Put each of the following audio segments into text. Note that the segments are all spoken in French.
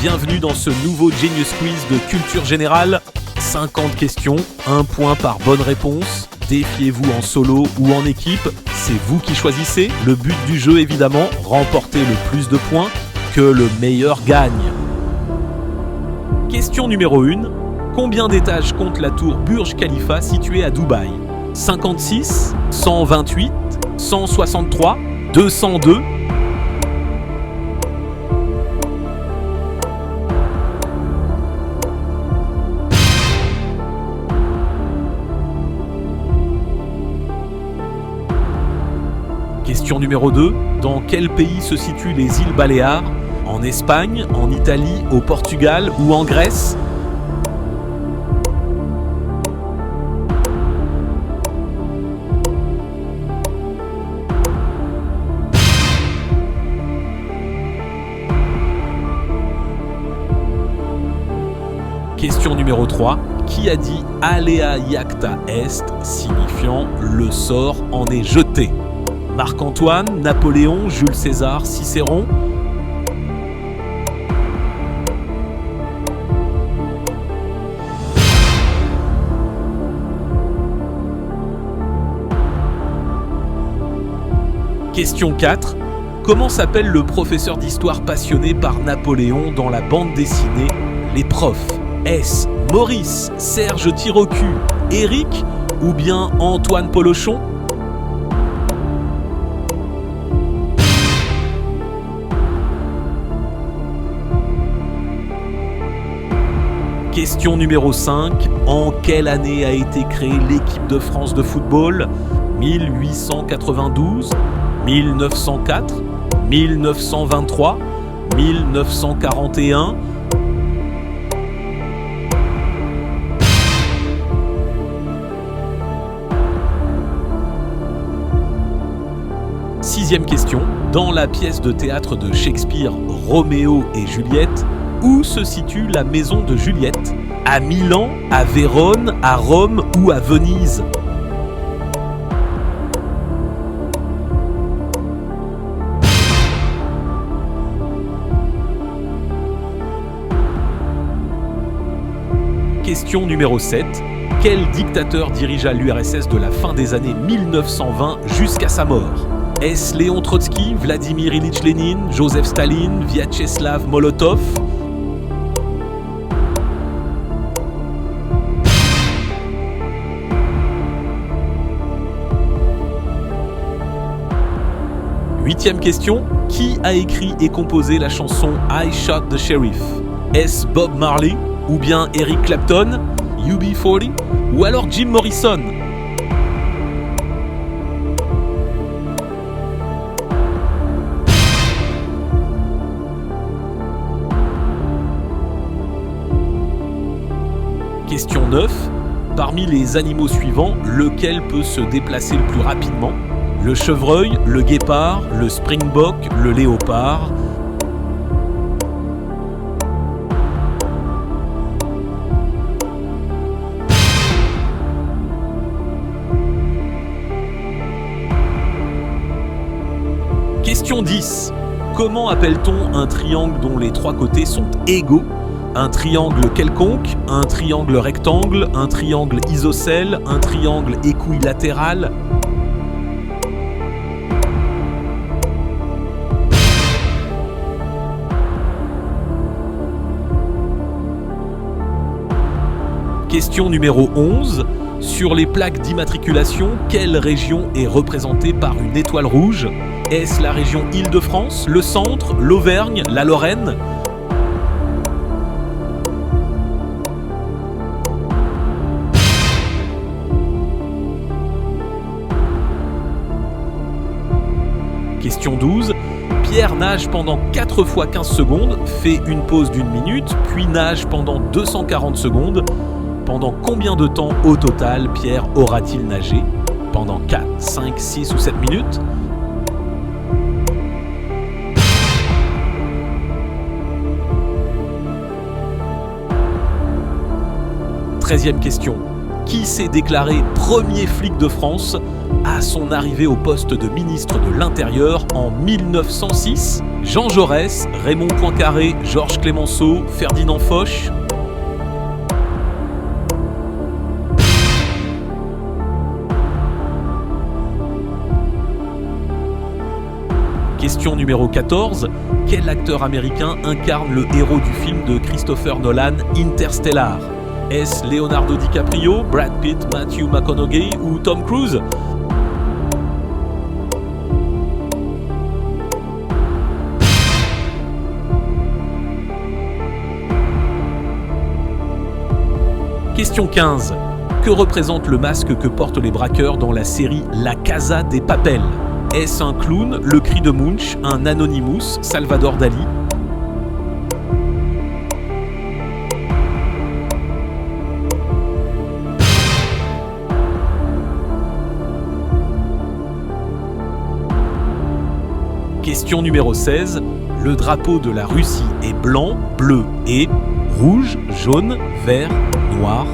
bienvenue dans ce nouveau Genius Quiz de culture générale. 50 questions, 1 point par bonne réponse. Défiez-vous en solo ou en équipe, c'est vous qui choisissez. Le but du jeu évidemment, remporter le plus de points, que le meilleur gagne. Question numéro 1. Combien d'étages compte la tour Burj Khalifa située à Dubaï ? 56, 128, 163, 202. Question numéro 2. Dans quel pays se situent les îles Baléares ? En Espagne, en Italie, au Portugal ou en Grèce ? Question numéro 3. Qui a dit « Alea iacta est » signifiant « le sort en est jeté » ? Marc-Antoine, Napoléon, Jules César, Cicéron ? Question 4. Comment s'appelle le professeur d'histoire passionné par Napoléon dans la bande dessinée Les Profs ? Est-ce Maurice, Serge Tirocu, Éric ou bien Antoine Polochon ? Question numéro 5. En quelle année a été créée l'équipe de France de football ? 1892, 1904, 1923, 1941. Sixième question. Dans la pièce de théâtre de Shakespeare, Roméo et Juliette, où se situe la maison de Juliette ? À Milan, à Vérone, à Rome ou à Venise ? Question numéro 7. Quel dictateur dirigea l'URSS de la fin des années 1920 jusqu'à sa mort ? Est-ce Léon Trotsky, Vladimir Ilitch Lénine, Joseph Staline, Vyacheslav Molotov ? Huitième question. Qui a écrit et composé la chanson I Shot the Sheriff ? Est-ce Bob Marley ? Ou bien Eric Clapton, UB40 ou alors Jim Morrison ? Question 9. Parmi les animaux suivants, lequel peut se déplacer le plus rapidement ? Le chevreuil, le guépard, le springbok, le léopard ? Question 10. Comment appelle-t-on un triangle dont les trois côtés sont égaux ? Un triangle quelconque, un triangle rectangle, un triangle isocèle, un triangle équilatéral ? Question numéro 11. Sur les plaques d'immatriculation, quelle région est représentée par une étoile rouge ? Est-ce la région Île-de-France, le Centre, l'Auvergne, la Lorraine ? Question 12. Pierre nage pendant 4 fois 15 secondes, fait une pause d'1 minute, puis nage pendant 240 secondes. Pendant combien de temps au total Pierre aura-t-il nagé ? Pendant 4, 5, 6 ou 7 minutes ? 13e question. Qui s'est déclaré premier flic de France à son arrivée au poste de ministre de l'Intérieur en 1906? Jean Jaurès, Raymond Poincaré, Georges Clemenceau, Ferdinand Foch? Question numéro 14. Quel acteur américain incarne le héros du film de Christopher Nolan, Interstellar? Est-ce Leonardo DiCaprio, Brad Pitt, Matthew McConaughey ou Tom Cruise? Question 15. Que représente le masque que portent les braqueurs dans la série La Casa de Papel? Est-ce un clown, le cri de Munch, un Anonymous, Salvador Dali? Question numéro 16. Le drapeau de la Russie est blanc, bleu et rouge, jaune, vert, noir.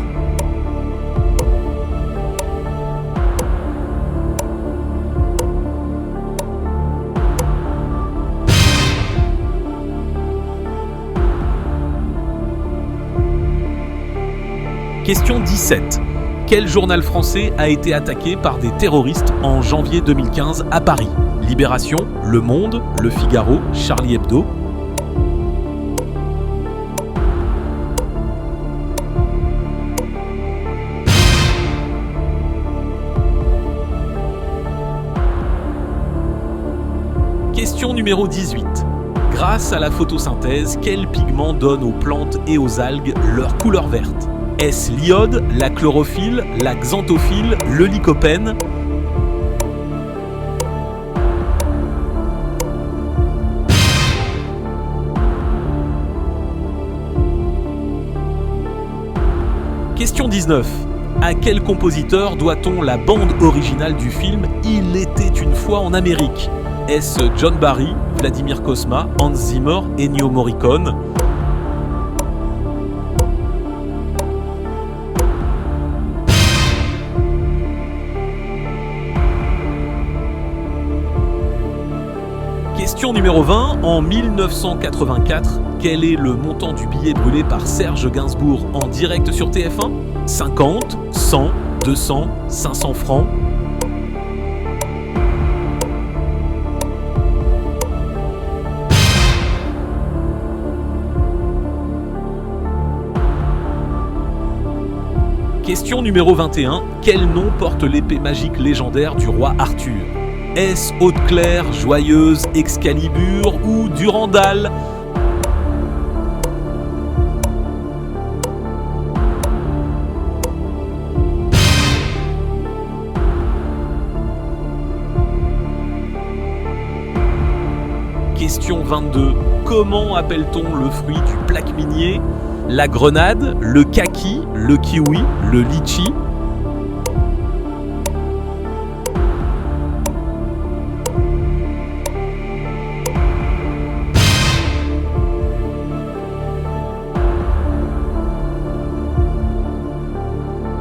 Question 17. Quel journal français a été attaqué par des terroristes en janvier 2015 à Paris? Libération, Le Monde, Le Figaro, Charlie Hebdo? Question numéro 18. Grâce à la photosynthèse, quel pigment donne aux plantes et aux algues leur couleur verte? Est-ce l'iode, la chlorophylle, la xanthophylle, le lycopène? Question 19. À quel compositeur doit-on la bande originale du film Il était une fois en Amérique? Est-ce John Barry, Vladimir Cosma, Hans Zimmer, Ennio Morricone? Question numéro 20. En 1984, quel est le montant du billet brûlé par Serge Gainsbourg en direct sur TF1? 50, 100, 200, 500 francs? Question numéro 21. Quel nom porte l'épée magique légendaire du roi Arthur? Est-ce Haute-Claire, Joyeuse, Excalibur ou Durandal? Question 22. Comment appelle-t-on le fruit du plaque minier? La grenade, le kaki, le kiwi, le litchi?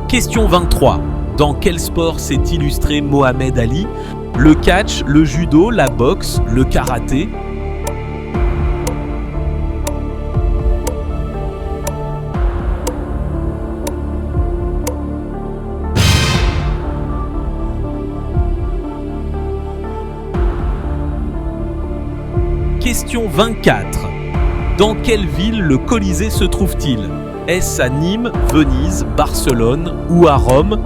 Question 23. Dans quel sport s'est illustré Mohamed Ali? Le catch, le judo, la boxe, le karaté? Question 24. Dans quelle ville le Colisée se trouve-t-il? Est-ce à Nîmes, Venise, Barcelone ou à Rome?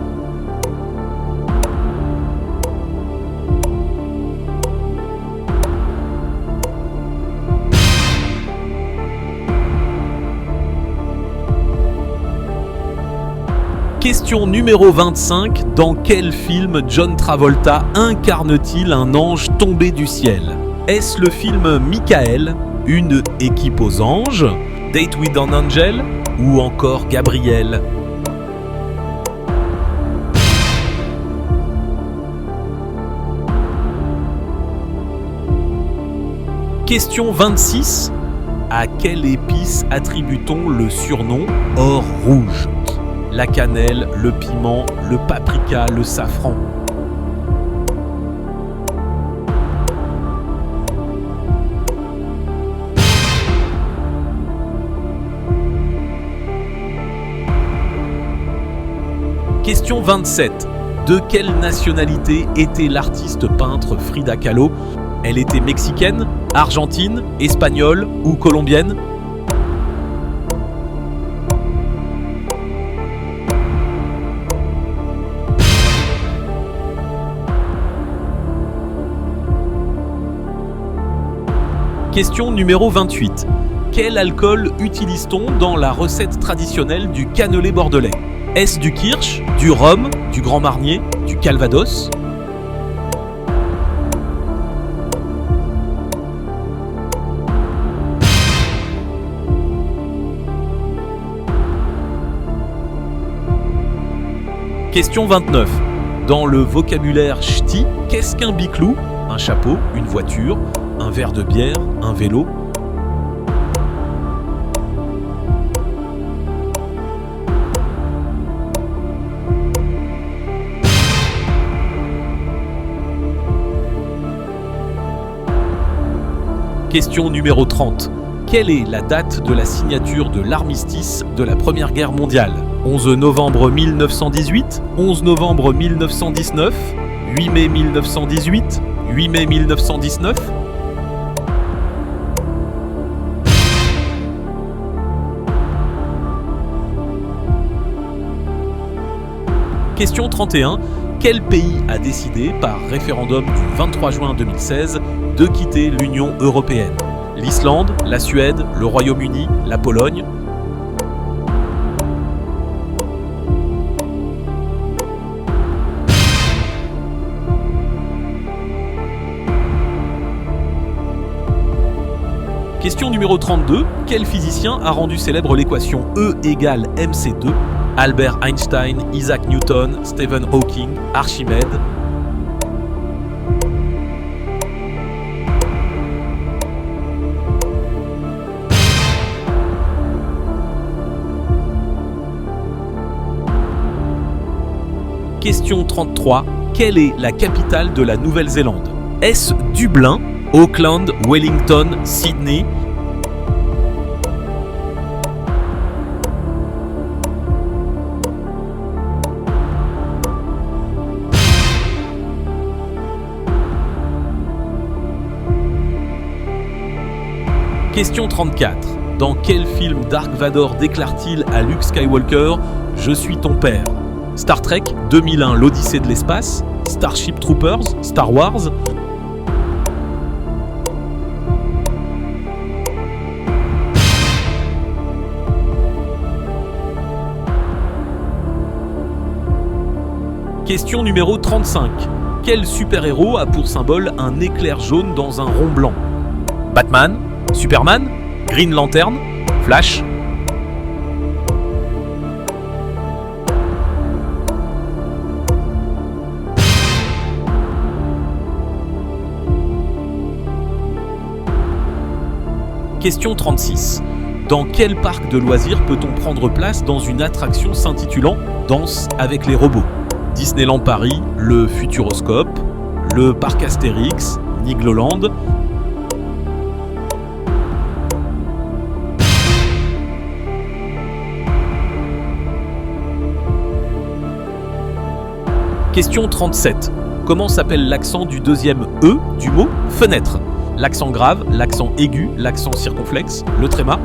Question numéro 25. Dans quel film John Travolta incarne-t-il un ange tombé du ciel? Est-ce le film Michael, Une équipe aux anges, Date with an Angel ou encore Gabriel? Question 26. À quelle épice attribue-t-on le surnom or rouge? La cannelle, le piment, le paprika, le safran? Question 27. De quelle nationalité était l'artiste peintre Frida Kahlo? Elle était mexicaine, argentine, espagnole ou colombienne? Question numéro 28. Quel alcool utilise-t-on dans la recette traditionnelle du cannelé bordelais? Est-ce du kirsch, du rhum, du grand marnier, du calvados? Question 29. Dans le vocabulaire ch'ti, qu'est-ce qu'un biclou? Un chapeau, une voiture, un verre de bière, un vélo? Question numéro 30. Quelle est la date de la signature de l'armistice de la Première Guerre mondiale? 11 novembre 1918, 11 novembre 1919, 8 mai 1918, 8 mai 1919? Question 31. Quel pays a décidé, par référendum du 23 juin 2016, de quitter l'Union européenne? L'Islande, la Suède, le Royaume-Uni, la Pologne? Question numéro 32. Quel physicien a rendu célèbre l'équation E égale mc2? Albert Einstein, Isaac Newton, Stephen Hawking, Archimède? Question 33. Quelle est la capitale de la Nouvelle-Zélande? Est-ce Dublin, Auckland, Wellington, Sydney? Question 34. Dans quel film Dark Vador déclare-t-il à Luke Skywalker « Je suis ton père » Star Trek, 2001, l'Odyssée de l'espace, Starship Troopers, Star Wars? Question numéro 35. Quel super-héros a pour symbole un éclair jaune dans un rond blanc? Batman, Superman, Green Lantern, Flash? Question 36. Dans quel parc de loisirs peut-on prendre place dans une attraction s'intitulant Danse avec les robots? Disneyland Paris, le Futuroscope, le parc Astérix, Nigloland? Question 37. Comment s'appelle l'accent du deuxième E du mot fenêtre? L'accent grave, l'accent aigu, l'accent circonflexe, le tréma?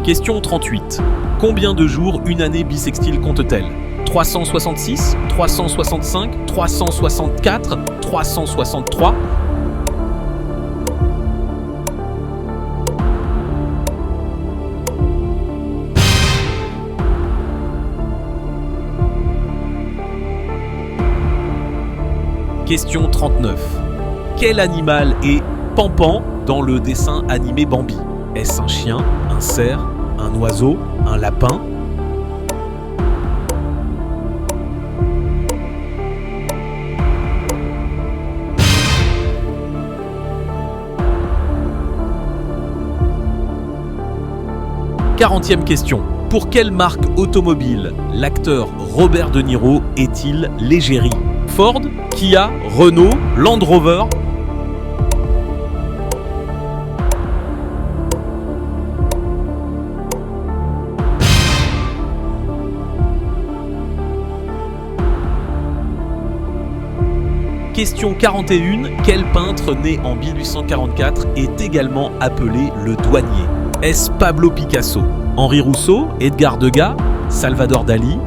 Question 38. Combien de jours une année bissextile compte-t-elle? 366, 365, 364, 363? Question 39. Quel animal est Pampan dans le dessin animé Bambi? Est-ce un chien, un cerf, un oiseau, un lapin? Quarantième question. Pour quelle marque automobile l'acteur Robert De Niro est-il l'égérie? Ford, Kia, Renault, Land Rover? Question 41. Quel peintre né en 1844 est également appelé le douanier? Est-ce Pablo Picasso, Henri Rousseau, Edgar Degas, Salvador Dali?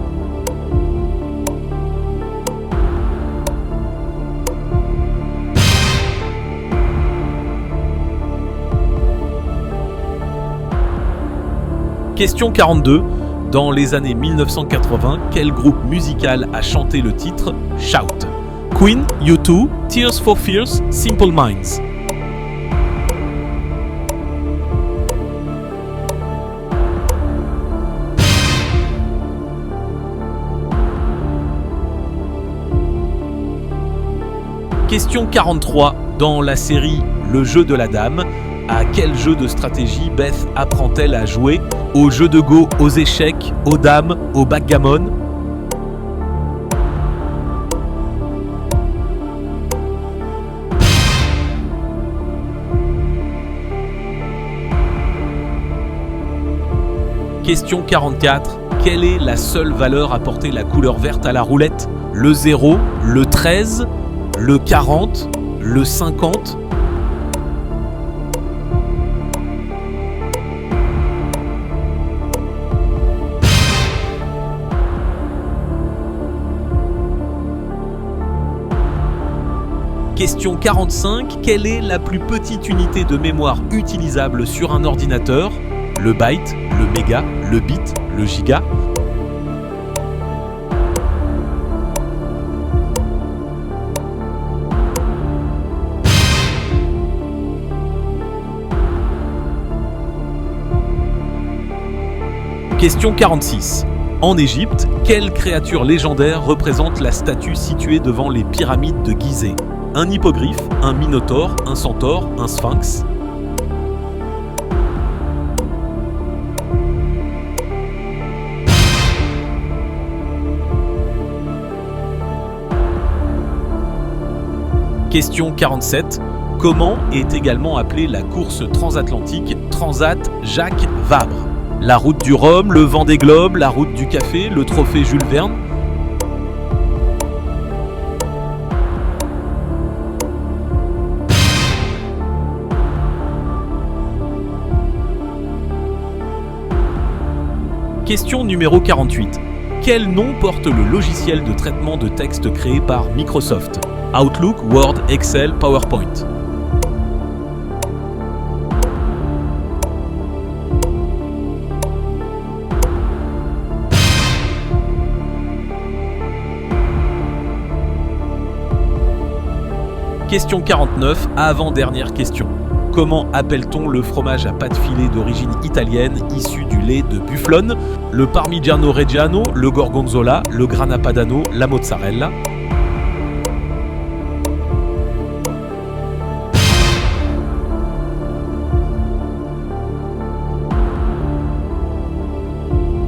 Question 42. Dans les années 1980, quel groupe musical a chanté le titre Shout? Queen, U2, Tears for Fears, Simple Minds? Question 43. Dans la série Le jeu de la dame, à quel jeu de stratégie Beth apprend-elle à jouer? Au jeu de go, aux échecs, aux dames, au backgammon? Question 44. Quelle est la seule valeur à porter la couleur verte à la roulette? Le 0, le 13, le 40, le 50? Question 45. Quelle est la plus petite unité de mémoire utilisable sur un ordinateur? Le byte, le méga, le bit, le giga? Question 46. En Égypte, quelle créature légendaire représente la statue située devant les pyramides de Gizeh? Un hippogriffe, un minotaure, un centaure, un sphinx? Question 47. Comment est également appelée la course transatlantique Transat Jacques Vabre? La route du Rhum, le Vendée Globe, la route du café, le trophée Jules Verne? Question numéro 48. Quel nom porte le logiciel de traitement de texte créé par Microsoft? Outlook, Word, Excel, PowerPoint? Question 49, avant-dernière question. Comment appelle-t-on le fromage à pâte filée d'origine italienne issu du lait de bufflone? Le Parmigiano Reggiano, le Gorgonzola, le Grana Padano, la mozzarella?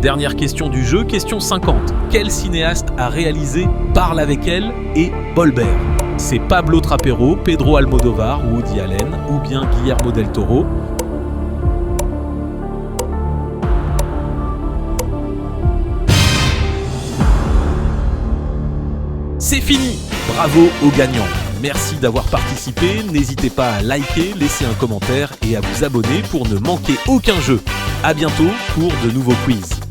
Dernière question du jeu, question 50. Quel cinéaste a réalisé Parle avec elle et Bolbert? C'est Pablo Trapero, Pedro Almodóvar, Woody Allen ou bien Guillermo del Toro? C'est fini! Bravo aux gagnants! Merci d'avoir participé, n'hésitez pas à liker, laisser un commentaire et à vous abonner pour ne manquer aucun jeu. A bientôt pour de nouveaux quiz.